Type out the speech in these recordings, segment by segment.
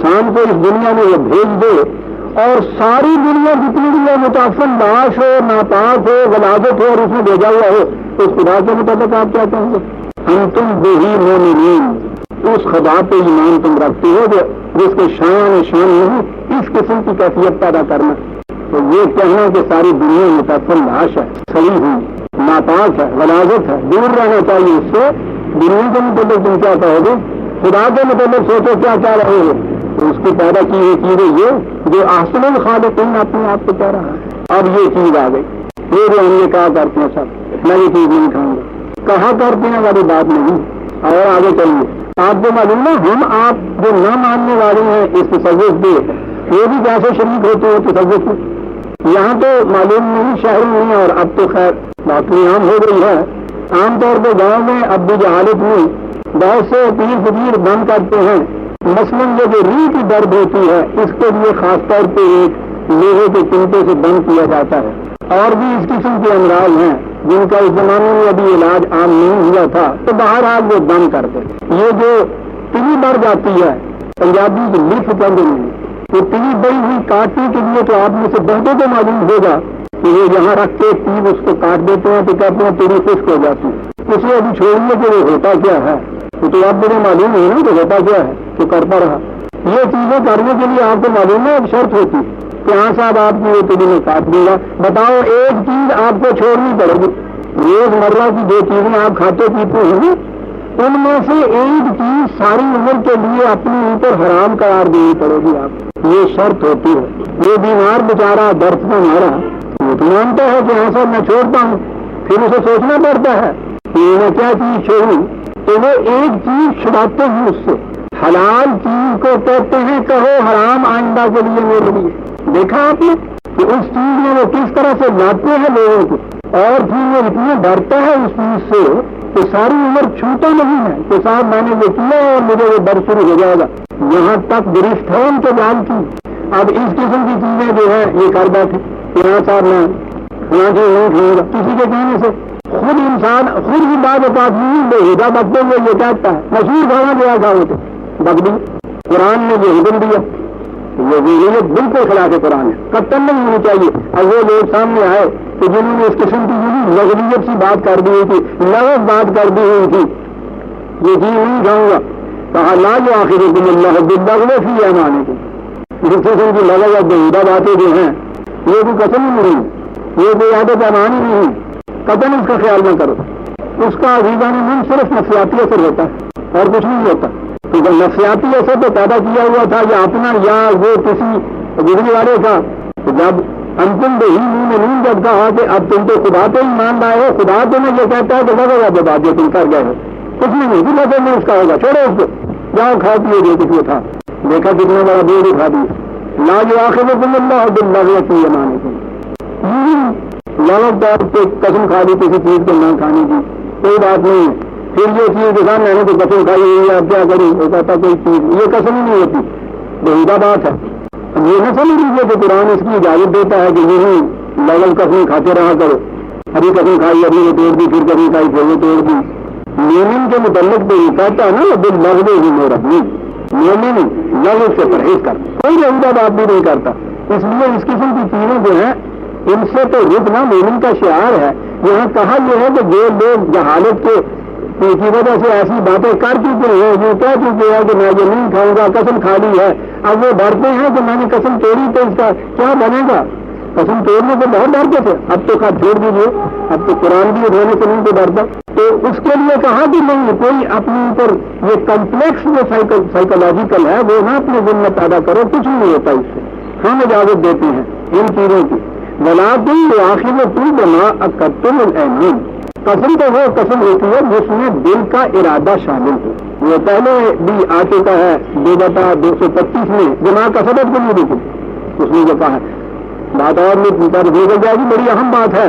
انسان کو اس دنیا میں وہ بھیج دے اور ساری دنیا جتنی بھی متعفن لاش ہو، ناپاک ہو، غلاظت ہو اور اس میں بھیجا ہوا ہو، تو اس خدا کے مطابق آپ کیا کہیں گے؟ ہم تم بہی مومنین، اس خدا پہ ایمان تم رکھتے ہو جس کے شان نہیں اس قسم کی کیفیت پیدا کرنا. تو یہ کہنا کہ ساری دنیا متعفن لاش ہے، صحیح ہوئی، ناپاک ہے، غلاظت ہے، دور رہنا چاہیے اس سے. دنیا کے متعلق تم کیا کہو گے؟ خدا کے متعلق سوچو کیا کہہ رہے ہو. تو اس کی پیدا کی ہوئی چیزیں یہ جو احسن الخالقین اپنے آپ کو کہہ رہا ہے. اب یہ چیز آ گئی، یہ جو ہم یہ کہا کرتے ہیں سب، میں یہ چیز نہیں کھاؤں گا، کہا کرتے ہیں والی بات نہیں. اور آگے چلیے، آپ کو معلوم ہے ہم آپ جو نہ ماننے والے ہیں اس تصوف پہ، وہ بھی کیسے شریک ہوتے ہیں تصوف میں. یہاں تو معلوم نہیں، شہر میں، اور اب تو خیر باقی عام ہو گئی ہے. عام طور پہ گاؤں میں اب بھی جہالت میں بہت سے پیر فقیر بند کرتے ہیں. مثلاً یہ جو ریڑھ کی درد ہوتی ہے اس کے لیے خاص طور پہ ایک لوہے کے چمٹے سے بند کیا جاتا ہے. اور بھی اس قسم کے امراض ہیں جن کا اس زمانے میں ابھی علاج عام نہیں ہوا تھا، تو بہرحال وہ بند کرتے. یہ جو تلی بڑھ جاتی ہے، پنجابی کی لکھ کہتے ہیں، وہ تلی بڑی ہوئی کاٹنے کے لیے تو آپ میں سے بہتوں کو معلوم ہوگا کہ یہ یہاں رکھ کے تیل اس کو کاٹ دیتے ہیں تو کہتے ہیں تیری خشک ہو جاتی ہے. اسے ابھی چھوڑیے کہ وہ ہوتا کیا ہے، تو آپ مجھے معلوم ہے نا کہ ہوتا کیا ہے، تو کرتا رہا. یہ چیزیں کرنے کے لیے آپ کو معلوم ہے ایک شرط ہوتی کہ ہاں صاحب آپ کی یہ تیری میں کاٹ دوں گا. بتاؤ ایک چیز آپ کو چھوڑنی پڑے گی. روز مرہ کی جو چیزیں آپ کھاتے پیتے ہیں ان میں سے ایک چیز ساری عمر کے لیے اپنے اوپر حرام قرار دینی پڑے گی. آپ یہ شرط ہوتی ہے. یہ بیمار بیچارہ درد میں مارا وہ تو مانتا ہے کہ ایسا میں چھوڑتا ہوں، پھر اسے سوچنا پڑتا ہے کہ میں کیا چیز چھوڑوں. تو وہ ایک چیز چھڑاتے ہیں اس سے. حلال چیز کو کہتے ہیں کہو حرام آئندہ کے لیے میرے لیے. دیکھا آپ نے کہ اس چیز میں وہ کس طرح سے لاتے ہیں لوگوں کو، اور پھر وہ اتنا ڈرتا ہے اس چیز سے کہ ساری عمر چھوٹا نہیں ہے کہ صاحب میں نے یہ کیا اور مجھے وہ ڈر شروع ہو جائے گا. یہاں تک گرفت ہے ان کے جال کی. اب اس قسم کی چیزیں جو ہے یہ کر بیٹھے یہاں صاحب میں فلاں چیز نہیں کھاؤں گا کسی کے کہنے سے. خود انسان خود بھی بعض اوقات نہیں بےحدہ بکتے ہوئے یہ کہتا ہے مشہور کھانا دیا کھاؤ تو بکری. قرآن نے یہ حکم دیا، یہ ذہنیت بالکل خلاف قرآن ہے، قطعاً نہیں ہونی چاہیے. اب وہ لوگ سامنے آئے کہ جنہوں نے اس قسم کی لغویت سی بات کر دی تھی، لغت بات کر دی ہوئی تھی، یہ چیز نہیں کھاؤں گا. کہا لا یؤاخذکم اللہ باللغو فی ایمانکم. اس قسم کی لغت بےحدہ باتیں جو ہیں یہ کوئی قسم ہی نہیں، یہ کوئی عادت ایمان ہی نہیں. قطعاً اس کا خیال نہ کرو. اس کا عزیزان من صرف نفسیاتی اثر ہوتا ہے اور کچھ نہیں ہوتا. کیونکہ نفسیاتی اثر تو پیدا کیا ہوا تھا یا اپنا یا وہ کسی گزرنے والے کا. جب انتم بہی مومنون جب کہا کہ اب تم تو خدا پہ ایمان لائے ہو، خدا تمہیں یہ کہتا ہے کہ لگا جو بات جو تم کر گئے ہو کچھ نہیں ہوگی، لگے نہیں اس کا ہوگا، چھوڑو اس کو، جاؤ کھاؤ پیو جو کچھ وہ تھا. دیکھا کتنا بڑا بوجھ اٹھا دیا. لا یؤاخذکم اللہ باللغو فی ایمانکم. لغت طور پہ قسم کھا دی کسی چیز کو نہ کھانے کی کوئی بات نہیں ہے. پھر یہ چیز کے ساتھ میں نے تو قسم کھائی ہوئی ہے اب کیا کروں، وہ کہتا کوئی چیز یہ قسم ہی نہیں ہوتی، بےحدہ بات ہے. اب یہ نہ سمجھ لیجیے کہ قرآن اس کی اجازت دیتا ہے کہ یہی لغت قسم کھاتے رہا کرو. ابھی قسم کھائی ابھی وہ توڑ دی، پھر قسم کھائی پھر وہ توڑ دی. مومن کے متعلق تو یہ کہتا ہے نا باللغو ہی میرا مومن لغت سے پرہیز کر، کوئی بےحدہ بات بھی نہیں کرتا. اس لیے اس قسم کی چیزیں جو ہیں ان سے تو رکنا مومن کا شعار ہے. یہاں کہا یہ ہے کہ جو لوگ جہالت کی وجہ سے ایسی باتیں کر چکے ہیں، یہ کہہ چکے ہیں کہ میں یہ نہیں کھاؤں گا، قسم کھا لی ہے، اب وہ ڈرتے ہیں کہ میں نے قسم توڑی تو اس کا کیا بنے گا. قسم توڑنے سے بہت ڈرتے تھے، اب تو خط چھوڑ دیجیے، اب تو قرآن بھی رونے سے نہیں تو ڈرتا. تو اس کے لیے کہا کہ نہیں، کوئی اپنے اوپر یہ کمپلیکس جو سائیکولوجیکل ہے وہ نہ اپنے ذہن میں پیدا کرو، کچھ نہیں ہوتا اس سے. ہم اجازت دیتے ہیں ان چیزوں کی. وَلَٰكِن يُؤَاخِذُكُم بِمَا عَقَدتُّمُ الْأَيْمَانَ. قسم تو وہ قسم ہوتی ہے جس میں دل کا ارادہ شامل ہو. وہ پہلے بھی آ چکا ہے 225 میں جمع کسبت کو نہیں دیکھی اس نے جو کہا ہے. بات اور نکل جائے گی، بڑی اہم بات ہے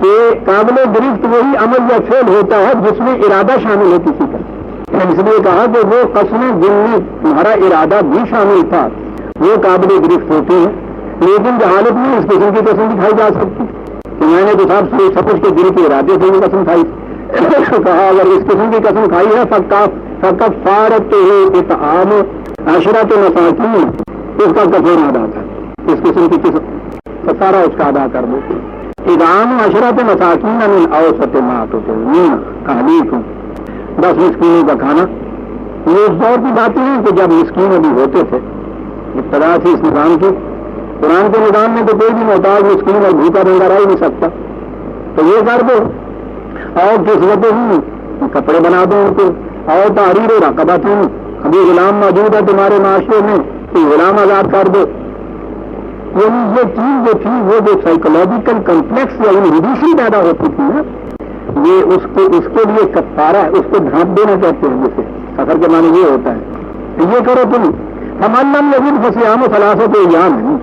کہ قابل گرفت وہی عمل یا فعل ہوتا ہے جس میں ارادہ شامل ہے کسی کا. اس لیے کہا کہ وہ قسمیں جن میں تمہارا ارادہ بھی شامل تھا وہ قابل گرفت ہوتی ہیں. لیکن جہالت میں اس قسم کی قسم بھی کھائی جا سکتی کہ میں نے تو صاحب سوچ سمجھ کے دل کے ارادے سے بھی قسم کھائی. کہا اگر اس قسم کی قسم کھائی ہے فکفارت اطعام عشرۃ مساکین اس کا کفارہ ادا کر، اس قسم کی کفارہ اس کا ادا کر دو. اطعام عشرۃ مساکین من اوسط ما تطعمون اہلیکم، 10 مسکینوں کا کھانا. یہ اس دور کی باتیں ہیں کہ جب مسکین ابھی ہوتے تھے، ابتدا تھی اس نظام کی. قرآن کے نظام میں تو کوئی بھی محتاج مسکین اور بھوکا بندہ رہ ہی نہیں سکتا. تو یہ کر دو، اور کسوت ہی کپڑے بنا دو ان کو، اور تحریر رقبۃ، ابھی غلام موجود ہے تمہارے معاشرے میں تو غلام آزاد کر دو. یعنی یہ چیز جو تھی وہ جو سائیکولوجیکل کمپلیکس یا انہیبیشن پیدا ہوتی تھی نا، یہ اس کے لیے کفارہ، اس کو ڈھانپ دینا کہتے ہیں. جسے سفر کے معنی یہ ہوتا ہے یہ کرو تم. فمن لم یجد فصیام ثلاثۃ ایام،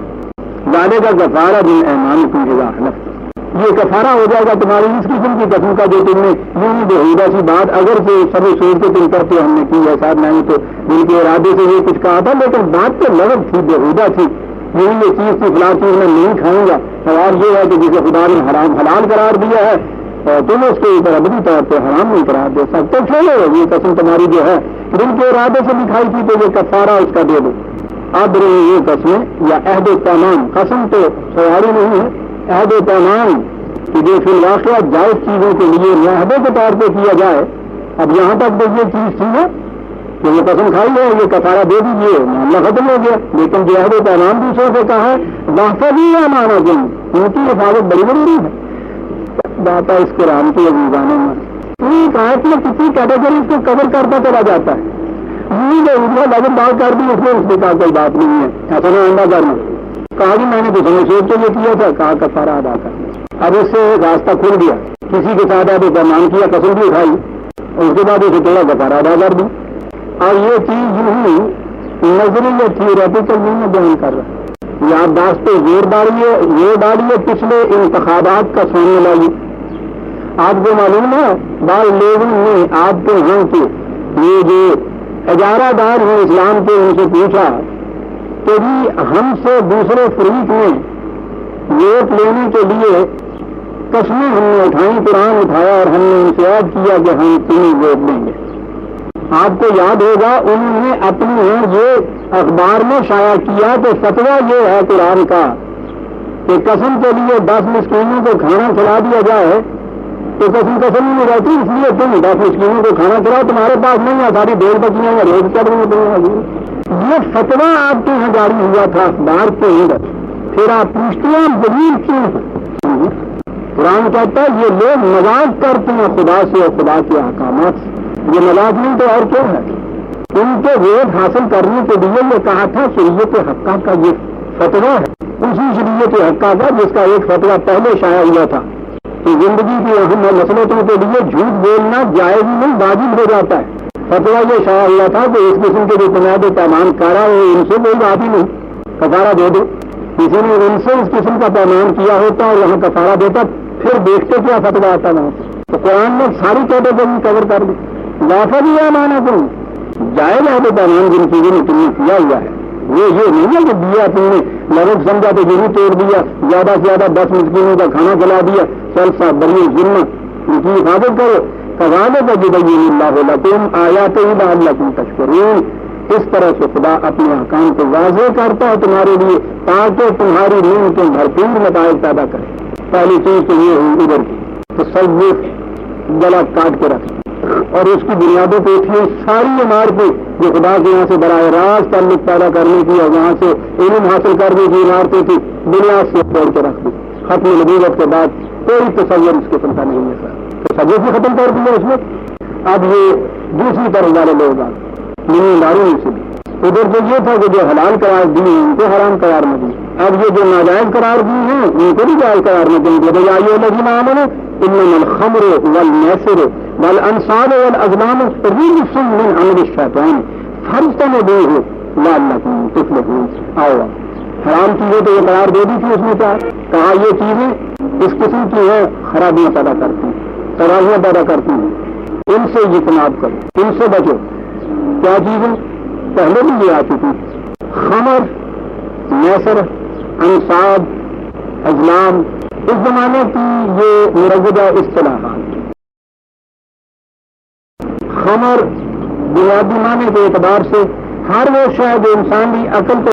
جانے کا کفارہ بایمانکم اذا حلفتم، یہ کفارہ ہو جائے گا تمہاری اس قسم کی قسم کا جو تم نے یوں بےہودہ سی بات، اگر سے سب سوچ کے تم کرتے ہم نے کی ہے صاحب، میں نے تو دل کے ارادے سے یہ کچھ کہا تھا، لیکن بات تو لغو تھی، بےہودہ تھی. یہی یہ چیز تھی فلاں چیز میں نہیں کھاؤں گا. سوال یہ ہے کہ جسے خدا نے حرام حلال قرار دیا ہے اور تم اس کے اوپر ابدی طور پہ حرام نہیں قرار دے سکتے، چھوڑو یہ قسم تمہاری جو ہے دل کے ارادے سے دکھائی تھی تو یہ کفارہ اس کا دے دو. اب یہ قسمیں یا عہد و پیمان، قسم تو سواری نہیں ہے، عہد و پیمان کہ جو فی الواقع جائز چیزوں کے لیے معاہدے کے طور پہ کیا جائے. اب یہاں تک تو یہ چیز تھی نا کہ وہ قسم کھائی ہے، یہ کفارہ دے دیجیے، معاملہ ختم ہو گیا. لیکن جو عہد و پیمان دوسروں سے کہا ہے واحفظوا ایمانکم، ان کی حفاظت بڑی ضروری ہے. بات ہے اس قرآن کے عزیزانوں میں ایک آیت میں کتنی کیٹیگریز کو کور کرتا چلا جاتا ہے. یہ جو لازم بات کر دی اس میں اس کا کوئی بات نہیں ہے، ایسا نہ آئندہ کرنا. کہا کہ میں نے تو سمجھ سوچ کے یہ کیا تھا، کہا کفارہ ادا کر. اب اس سے راستہ کھل گیا، کسی کے ساتھ عہد و پیمان کیا، قسم بھی اٹھائی اور اس کے بعد اسے تھوڑا کفارہ ادا کر دی. اور یہ چیز یوں ہی نظری یا تھیوریٹیکل نہیں میں بیان کر رہا، یادداشت پہ زور ڈالیے پچھلے انتخابات کا سامنے لائیے. آپ کو معلوم ہے بعض لوگوں نے آپ کے یہاں کے یہ جو اجارہ دار ہیں اسلام کے، ان سے پوچھا کہ جی ہم سے دوسرے فریق میں ووٹ لینے کے لیے قسمیں ہم نے اٹھائیں، قرآن اٹھایا اور ہم نے ان سے عہد کیا کہ ہم تمہیں ووٹ دیں گے. آپ کو یاد ہوگا انہوں نے اپنے یہ اخبار میں شائع کیا کہ فتویٰ یہ ہے قرآن کا کہ قسم کے لیے 10 مسکینوں کو کھانا کھلا دیا جائے تو قسم نہیں رہتی، اس لیے تم 10 مسکینوں کو کھانا کھلاؤ، تمہارے پاس نہیں ہے، ساری ڈیڑھ بچیاں یا روز چڑھ رہی. یہ فتویٰ آپ کے یہاں جاری ہوا تھا اخبار کے اندر. پھر آپ پوچھتے ہیں دلیل کیوں ہے؟ قرآن کہتا ہے یہ لوگ مذاق کرتے ہیں خدا سے اور خدا کے احکامات سے. یہ مذاق نہیں تو اور کیا ہے؟ ان کے ووٹ حاصل کرنے کے لیے یہ کہا تھا شریعت حقہ کا یہ فتویٰ ہے، اسی شریعت حقہ کا جس کا ایک فتویٰ پہلے شائع ہوا تھا کہ زندگی کی اہم مسئلوں کے لیے جھوٹ بولنا جائز نہیں واجب ہو جاتا ہے. فتویٰ یہ شائع ہوا تھا کہ اس قسم کے جو بنیاد پیمان کارا ہے ان سے کوئی بات ہی نہیں، کفارہ دے دو. کسی نے ان سے اس قسم کا پیمان کیا ہوتا اور یہاں کفارہ دیتا، پھر دیکھتے کیا فتویٰ آتا وہاں سے. تو قرآن نے ساری کیٹیگری کور کر دی. واقعی ایمانکم، جائز عہد و پیمان جن چیزوں نے تم نے کیا ہوا ہے وہ یہ نہیں ہے کہ دیا تم نے لغو سمجھا تو یہی توڑ دیا، زیادہ سے زیادہ 10 مسکینوں کا کھانا کھلا دیا، چل سا بڑی ذمہ ان کی حفاظت کرو. کذالک یبین اللہ لکم آیاتہ لعلکم تشکرون، اس طرح سے خدا اپنے احکام کو واضح کرتا ہے تمہارے لیے تاکہ تمہاری نعمتیں بھرپور نتائج پیدا کرے. پہلی چیز تو یہ ہوئی ادھر کی تصوف گلا کاٹ کے رکھ اور اس کی بنیادوں پہ تھی ساری عمارتیں جو خدا کے یہاں سے براہ راست تعلق پیدا کرنے کی اور وہاں سے علم حاصل کرنے کی عمارتیں تھی، بنیاد سے توڑ کے رکھ دی. ختم نبوت کے بعد کوئی تصور اس قسم کا نہیں ہے سر، تصور سے ختم کر دیا اس وقت. اب یہ دوسری طرف والے لوگ داروں سے بھی ادھر تو یہ تھا کہ جو حلال قرار دی ہیں ان کو حرام قرار نہ دی. اب یہ جو ناجائز قرار دی ہیں ان کو بھی جائز قرار نہ دیں گے. آئیے الذین آمنوا انما الخمر والمیسر والانصاب والازلام رجس من عمل الشیطان فاجتنبوہ لعلکم تفلحون. آؤ حرام چیزیں تو یہ قرار دے دی تھی، اس میں کیا کہا یہ چیزیں اس قسم کی ہیں خرابیاں پیدا کرتی ہیں، تباہیاں پیدا کرتی ہیں، ان سے اجتناب کرو، ان سے بچو. کیا چیزیں پہلے بھی یہ آ چکی، خمر، میسر، انصاب، ازلام، اس زمانے کی یہ مروجہ اصطلاحات. خمر بنیادی معنی کے اعتبار سے ہر وہ شاید انسانی عقل کو